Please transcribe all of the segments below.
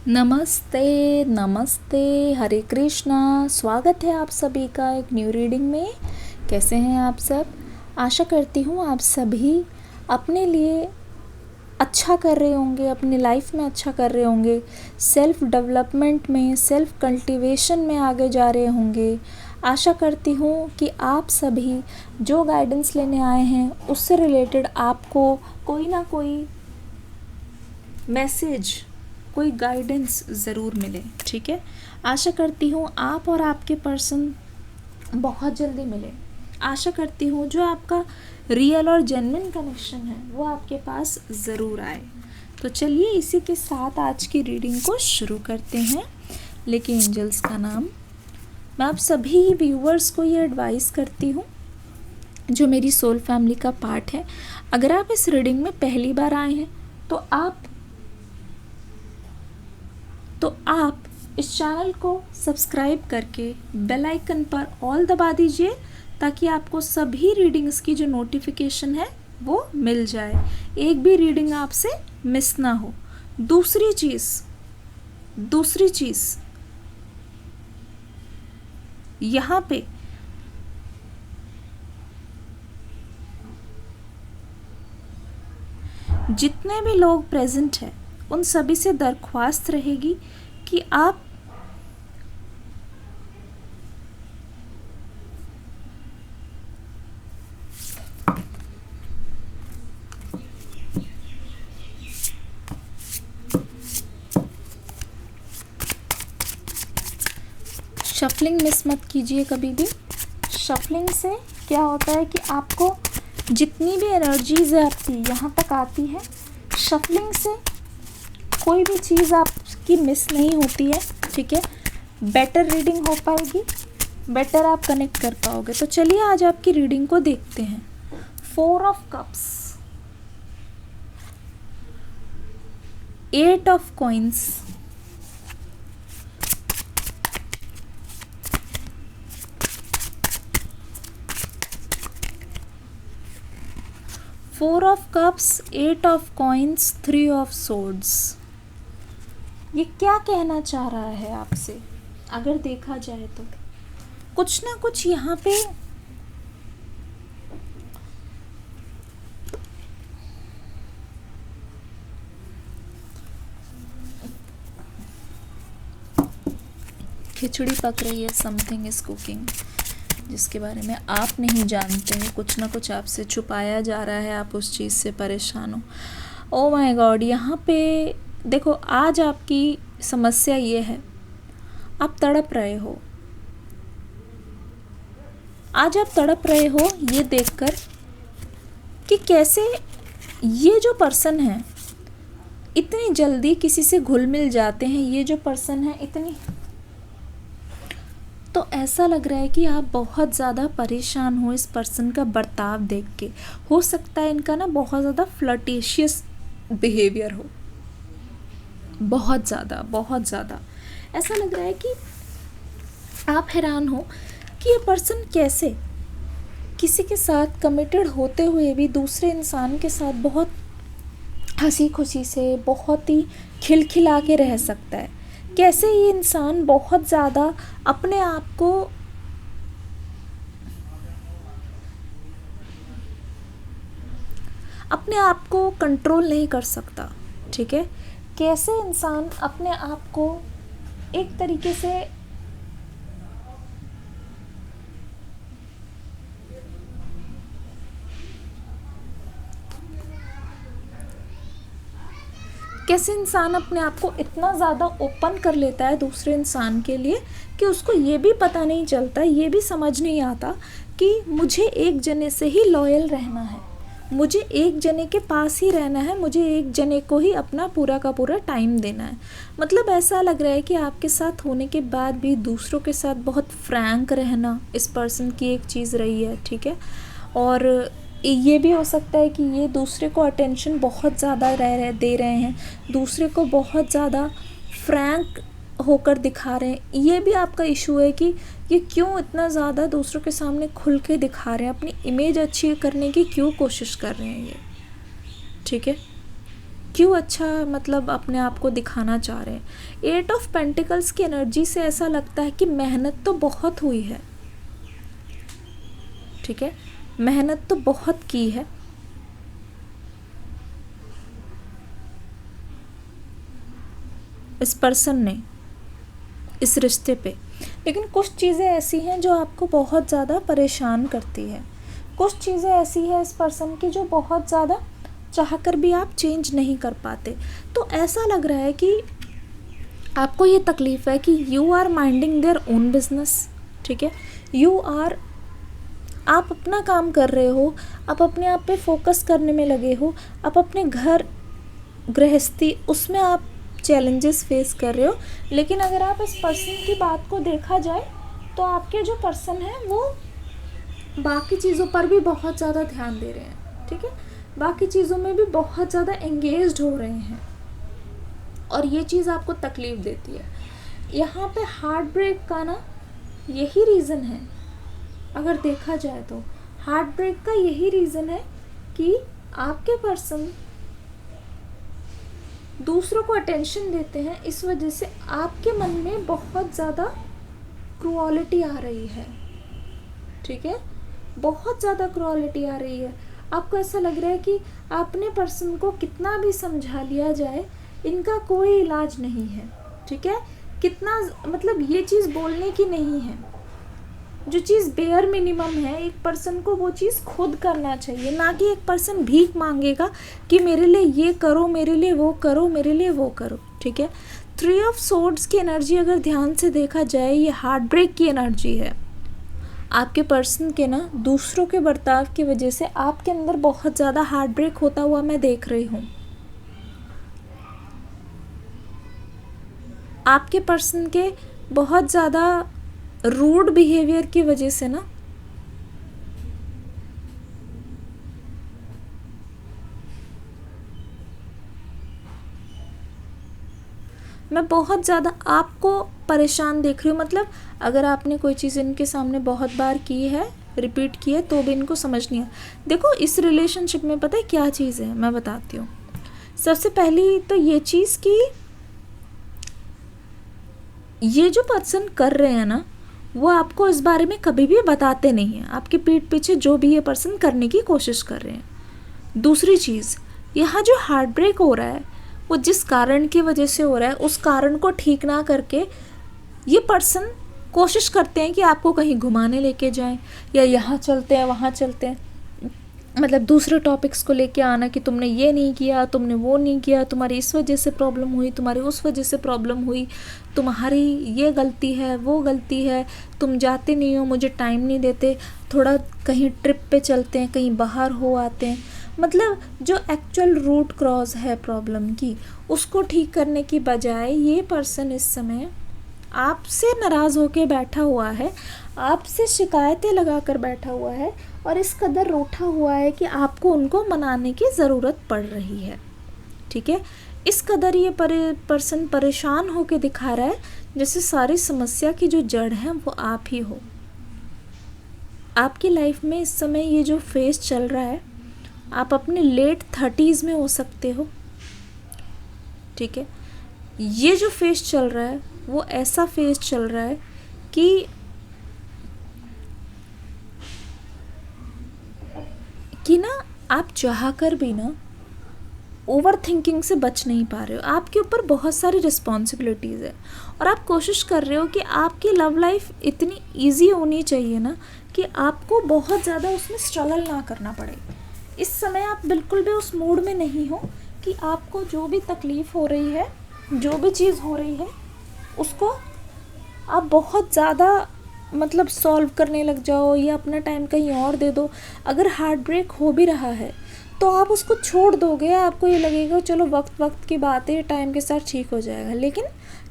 नमस्ते नमस्ते, हरे कृष्णा। स्वागत है आप सभी का एक न्यू रीडिंग में। कैसे हैं आप सब? आशा करती हूँ आप सभी अपने लिए अच्छा कर रहे होंगे, अपनी लाइफ में अच्छा कर रहे होंगे, सेल्फ डेवलपमेंट में, सेल्फ कल्टीवेशन में आगे जा रहे होंगे। आशा करती हूँ कि आप सभी जो गाइडेंस लेने आए हैं उससे रिलेटेड आपको कोई ना कोई मैसेज, कोई गाइडेंस ज़रूर मिले। ठीक है, आशा करती हूँ आप और आपके पर्सन बहुत जल्दी मिले। आशा करती हूँ जो आपका रियल और जेन्युइन कनेक्शन है वो आपके पास ज़रूर आए। तो चलिए इसी के साथ आज की रीडिंग को शुरू करते हैं। लेकिन एंजल्स का नाम, मैं आप सभी व्यूअर्स को ये एडवाइस करती हूँ जो मेरी सोल फैमिली का पार्ट है। अगर आप इस रीडिंग में पहली बार आए हैं तो आप इस चैनल को सब्सक्राइब करके बेल आइकन पर ऑल दबा दीजिए ताकि आपको सभी रीडिंग्स की जो नोटिफिकेशन है वो मिल जाए, एक भी रीडिंग आपसे मिस ना हो। दूसरी चीज़ यहाँ पे जितने भी लोग प्रेजेंट हैं उन सभी से दरख्वास्त रहेगी कि आप शफलिंग मिस मत कीजिए कभी भी। शफलिंग से क्या होता है कि आपको जितनी भी एनर्जीज है आपकी यहाँ तक आती है, शफलिंग से कोई भी चीज़ आपकी मिस नहीं होती है। ठीक है, बेटर रीडिंग हो पाएगी, बेटर आप कनेक्ट कर पाओगे। तो चलिए आज आपकी रीडिंग को देखते हैं। 4 of cups, 8 of coins, 4 of cups, 8 of coins, 3 of swords. ये क्या कहना चाह रहा है आपसे? अगर देखा जाए तो कुछ ना कुछ यहाँ पे खिचड़ी पक रही है, समथिंग इज कुकिंग, जिसके बारे में आप नहीं जानते हैं। कुछ ना कुछ आपसे छुपाया जा रहा है, आप उस चीज़ से परेशान हो। ओ माय गॉड, यहाँ पे देखो, आज आपकी समस्या ये है, आप तड़प रहे हो। आज आप तड़प रहे हो ये देखकर कि कैसे ये जो पर्सन है इतनी जल्दी किसी से घुल मिल जाते हैं। ये जो पर्सन है इतनी, तो ऐसा लग रहा है कि आप बहुत ज़्यादा परेशान हो इस पर्सन का बर्ताव देख के। हो सकता है इनका ना बहुत ज़्यादा फ्लर्टेशियस बिहेवियर हो, बहुत ज़्यादा। ऐसा लग रहा है कि आप हैरान हो कि ये पर्सन कैसे किसी के साथ कमिटेड होते हुए भी दूसरे इंसान के साथ बहुत हंसी खुशी से, बहुत ही खिलखिला के रह सकता है। कैसे ये इंसान बहुत ज़्यादा अपने आप को कंट्रोल नहीं कर सकता। ठीक है, कैसे इंसान अपने आप को एक तरीके से अपने आप को इतना ज़्यादा ओपन कर लेता है दूसरे इंसान के लिए कि उसको ये भी पता नहीं चलता, ये भी समझ नहीं आता कि मुझे एक जने से ही लॉयल रहना है, मुझे एक जने के पास ही रहना है, मुझे एक जने को ही अपना पूरा का पूरा टाइम देना है। मतलब ऐसा लग रहा है कि आपके साथ होने के बाद भी दूसरों के साथ बहुत फ्रैंक रहना इस पर्सन की एक चीज़ रही है। ठीक है, और ये भी हो सकता है कि ये दूसरे को अटेंशन बहुत ज़्यादा दे रहे हैं, दूसरे को बहुत ज़्यादा फ्रैंक होकर दिखा रहे हैं। ये भी आपका इशू है कि ये क्यों इतना ज़्यादा दूसरों के सामने खुल के दिखा रहे हैं, अपनी इमेज अच्छी करने की क्यों कोशिश कर रहे हैं ये। ठीक है, क्यों अच्छा मतलब अपने आप को दिखाना चाह रहे हैं। 8 ऑफ पेंटिकल्स की एनर्जी से ऐसा लगता है कि मेहनत तो बहुत हुई है, ठीक है, मेहनत तो बहुत की है, इस पर्सन ने इस रिश्ते पे, लेकिन कुछ चीज़ें ऐसी हैं जो आपको बहुत ज़्यादा परेशान करती है, कुछ चीज़ें ऐसी है इस पर्सन की जो बहुत ज़्यादा चाह कर भी आप चेंज नहीं कर पाते। तो ऐसा लग रहा है कि आपको ये तकलीफ़ है कि you are minding their own business, ठीक है, आप अपना काम कर रहे हो, आप अपने आप पे फोकस करने में लगे हो, आप अपने घर गृहस्थी उसमें आप चैलेंजेस फेस कर रहे हो। लेकिन अगर आप इस पर्सन की बात को देखा जाए तो आपके जो पर्सन है वो बाकी चीज़ों पर भी बहुत ज़्यादा ध्यान दे रहे हैं, ठीक है, बाकी चीज़ों में भी बहुत ज़्यादा एंगेज्ड हो रहे हैं, और ये चीज़ आपको तकलीफ़ देती है। यहाँ पे हार्ट ब्रेक का ना यही रीज़न है, अगर देखा जाए तो हार्ट ब्रेक का यही रीज़न है कि आपके पर्सन दूसरों को अटेंशन देते हैं, इस वजह से आपके मन में बहुत ज़्यादा क्रूअलिटी आ रही है, ठीक है, बहुत ज़्यादा क्रूअलिटी आ रही है। आपको ऐसा लग रहा है कि अपने पर्सन को कितना भी समझा लिया जाए इनका कोई इलाज नहीं है, ठीक है, कितना मतलब ये चीज़ बोलने की नहीं है, जो चीज़ बेयर मिनिमम है एक पर्सन को वो चीज़ खुद करना चाहिए, ना कि एक पर्सन भीख मांगेगा कि मेरे लिए ये करो, मेरे लिए वो करो, मेरे लिए वो करो, ठीक है। 3 ऑफ सोर्ड्स की एनर्जी अगर ध्यान से देखा जाए ये हार्ट ब्रेक की एनर्जी है। आपके पर्सन के ना दूसरों के बर्ताव की वजह से आपके अंदर बहुत ज़्यादा हार्ट ब्रेक होता हुआ मैं देख रही हूँ। आपके पर्सन के बहुत ज़्यादा रूड बिहेवियर की वजह से ना मैं बहुत ज़्यादा आपको परेशान देख रही हूँ। मतलब अगर आपने कोई चीज़ इनके सामने बहुत बार की है, रिपीट की है, तो भी इनको समझ नहीं है। देखो इस रिलेशनशिप में पता है क्या चीज़ है, मैं बताती हूँ। सबसे पहली तो ये चीज़ कि ये जो पर्सन कर रहे हैं ना वो आपको इस बारे में कभी भी बताते नहीं हैं, आपकी पीठ पीछे जो भी ये पर्सन करने की कोशिश कर रहे हैं। दूसरी चीज़, यहाँ जो हार्ट ब्रेक हो रहा है वो जिस कारण की वजह से हो रहा है उस कारण को ठीक ना करके ये पर्सन कोशिश करते हैं कि आपको कहीं घुमाने लेके जाएं, या यहाँ चलते हैं वहाँ चलते हैं, मतलब दूसरे टॉपिक्स को लेके आना कि तुमने ये नहीं किया, तुमने वो नहीं किया, तुम्हारी इस वजह से प्रॉब्लम हुई, तुम्हारी उस वजह से प्रॉब्लम हुई, तुम्हारी ये गलती है, वो गलती है, तुम जाते नहीं हो, मुझे टाइम नहीं देते, थोड़ा कहीं ट्रिप पे चलते हैं, कहीं बाहर हो आते हैं। मतलब जो एक्चुअल रूट क्रॉस है प्रॉब्लम की उसको ठीक करने की बजाय ये पर्सन इस समय आपसे नाराज़ होके बैठा हुआ है, आपसे शिकायतें लगा कर बैठा हुआ है, और इस कदर रूठा हुआ है कि आपको उनको मनाने की ज़रूरत पड़ रही है, ठीक है। इस कदर ये पर्सन परेशान होके दिखा रहा है जैसे सारी समस्या की जो जड़ है वो आप ही हो। आपकी लाइफ में इस समय ये जो फेज चल रहा है, आप अपने लेट 30s में हो सकते हो, ठीक है। ये जो फेज चल रहा है वो ऐसा फेज चल रहा है कि ना आप चाह कर भी ना ओवर थिंकिंग से बच नहीं पा रहे हो। आपके ऊपर बहुत सारी रिस्पॉन्सिबिलिटीज़ है और आप कोशिश कर रहे हो कि आपकी लव लाइफ इतनी इजी होनी चाहिए ना कि आपको बहुत ज़्यादा उसमें स्ट्रगल ना करना पड़े। इस समय आप बिल्कुल भी उस मूड में नहीं हो कि आपको जो भी तकलीफ़ हो रही है, जो भी चीज़ हो रही है, उसको आप बहुत ज़्यादा मतलब सॉल्व करने लग जाओ या अपना टाइम कहीं और दे दो। अगर हार्ट ब्रेक हो भी रहा है तो आप उसको छोड़ दोगे, आपको ये लगेगा चलो वक्त की बात है, टाइम के साथ ठीक हो जाएगा। लेकिन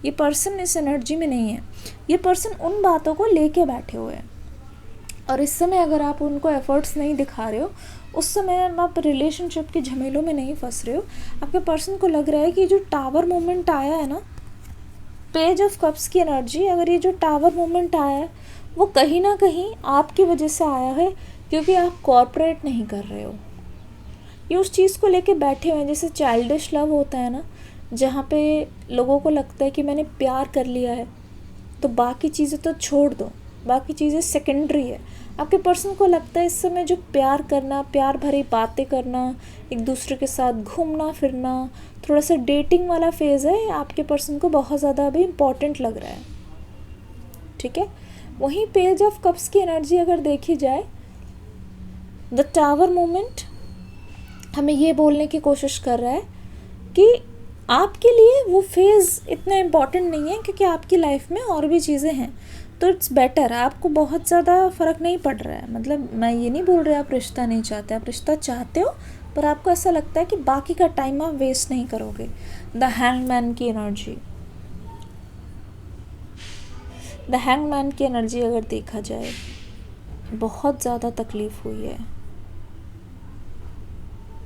ये पर्सन इस एनर्जी में नहीं है। ये पर्सन उन बातों को लेके बैठे हुए हैं और इस समय अगर आप उनको एफर्ट्स नहीं दिखा रहे हो, उस समय आप रिलेशनशिप के झमेलों में नहीं फंस रहे हो। आपके पर्सन को लग रहा है कि जो टावर मोमेंट आया है ना, पेज ऑफ कप्स की एनर्जी, अगर ये जो टावर मोमेंट आया है वो कहीं ना कहीं आपकी वजह से आया है, क्योंकि आप कॉर्पोरेट नहीं कर रहे हो, ये उस चीज़ को लेके बैठे हुए हैं, जैसे चाइल्डिश लव होता है ना, जहाँ पे लोगों को लगता है कि मैंने प्यार कर लिया है तो बाकी चीज़ें तो छोड़ दो, बाकी चीज़ें सेकेंडरी है। आपके पर्सन को लगता है इस समय जो प्यार करना, प्यार भरी बातें करना, एक दूसरे के साथ घूमना फिरना, थोड़ा सा डेटिंग वाला फेज़ है, आपके पर्सन को बहुत ज़्यादा अभी इम्पॉर्टेंट लग रहा है। ठीक है, वहीं पेज ऑफ कप्स की एनर्जी अगर देखी जाए, द टावर मोमेंट हमें ये बोलने की कोशिश कर रहा है कि आपके लिए वो फेज़ इतना इम्पॉर्टेंट नहीं है, क्योंकि आपकी लाइफ में और भी चीज़ें हैं, तो इट्स बेटर, आपको बहुत ज़्यादा फ़र्क नहीं पड़ रहा है। मतलब मैं ये नहीं बोल रही आप रिश्ता नहीं चाहते, आप रिश्ता चाहते हो, पर आपको ऐसा लगता है कि बाकी का टाइम आप वेस्ट नहीं करोगे। द हैंगमैन की एनर्जी, द हैंगमैन की एनर्जी अगर देखा जाए, बहुत ज़्यादा तकलीफ़ हुई है,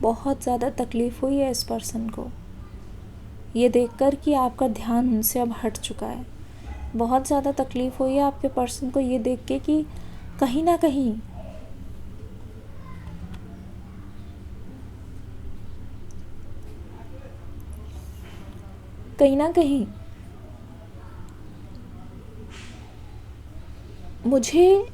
बहुत ज़्यादा तकलीफ़ हुई है इस पर्सन को, ये देखकर कि आपका ध्यान उनसे अब हट चुका है। बहुत ज़्यादा तकलीफ़ हुई है आपके पर्सन को ये देख के कि कहीं ना कहीं मुझे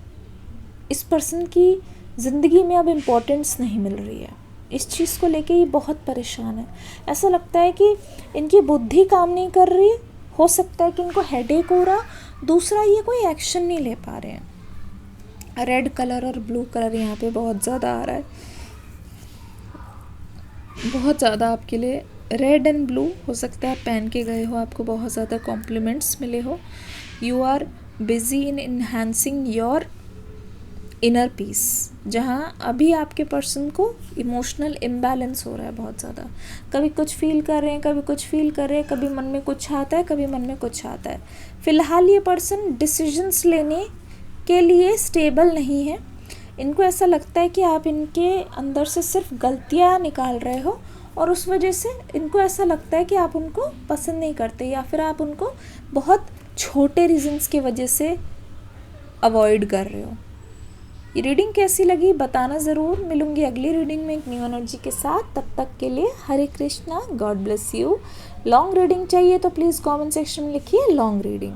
इस पर्सन की ज़िंदगी में अब इम्पोर्टेंस नहीं मिल रही है। इस चीज़ को लेके ये बहुत परेशान है। ऐसा लगता है कि इनकी बुद्धि काम नहीं कर रही है, हो सकता है कि इनको हेडेक हो रहा, दूसरा ये कोई एक्शन नहीं ले पा रहे हैं। रेड कलर और ब्लू कलर यहाँ पे बहुत ज़्यादा आ रहा है, बहुत ज़्यादा आपके लिए रेड एंड ब्लू हो सकता है आप पहन के गए हो, आपको बहुत ज़्यादा कॉम्प्लीमेंट्स मिले हो। You are busy in enhancing your inner peace, जहाँ अभी आपके पर्सन को इमोशनल इम्बैलेंस हो रहा है बहुत ज़्यादा। कभी कुछ फील कर रहे हैं, कभी कुछ फील कर रहे हैं, कभी मन में कुछ आता है, कभी मन में कुछ आता है। फ़िलहाल ये पर्सन डिसीजंस लेने के लिए स्टेबल नहीं है। इनको ऐसा लगता है कि आप इनके अंदर से सिर्फ गलतियाँ निकाल रहे हो, और उस वजह से इनको ऐसा लगता है कि आप उनको पसंद नहीं करते, या फिर आप उनको बहुत छोटे रीजंस की वजह से अवॉइड कर रहे हो। ये रीडिंग कैसी लगी बताना ज़रूर। मिलूंगी अगली रीडिंग में एक न्यू एनर्जी के साथ। तब तक के लिए Hare Krishna, God bless you. Long reading चाहिए तो प्लीज़ कमेंट सेक्शन में लिखिए लॉन्ग रीडिंग।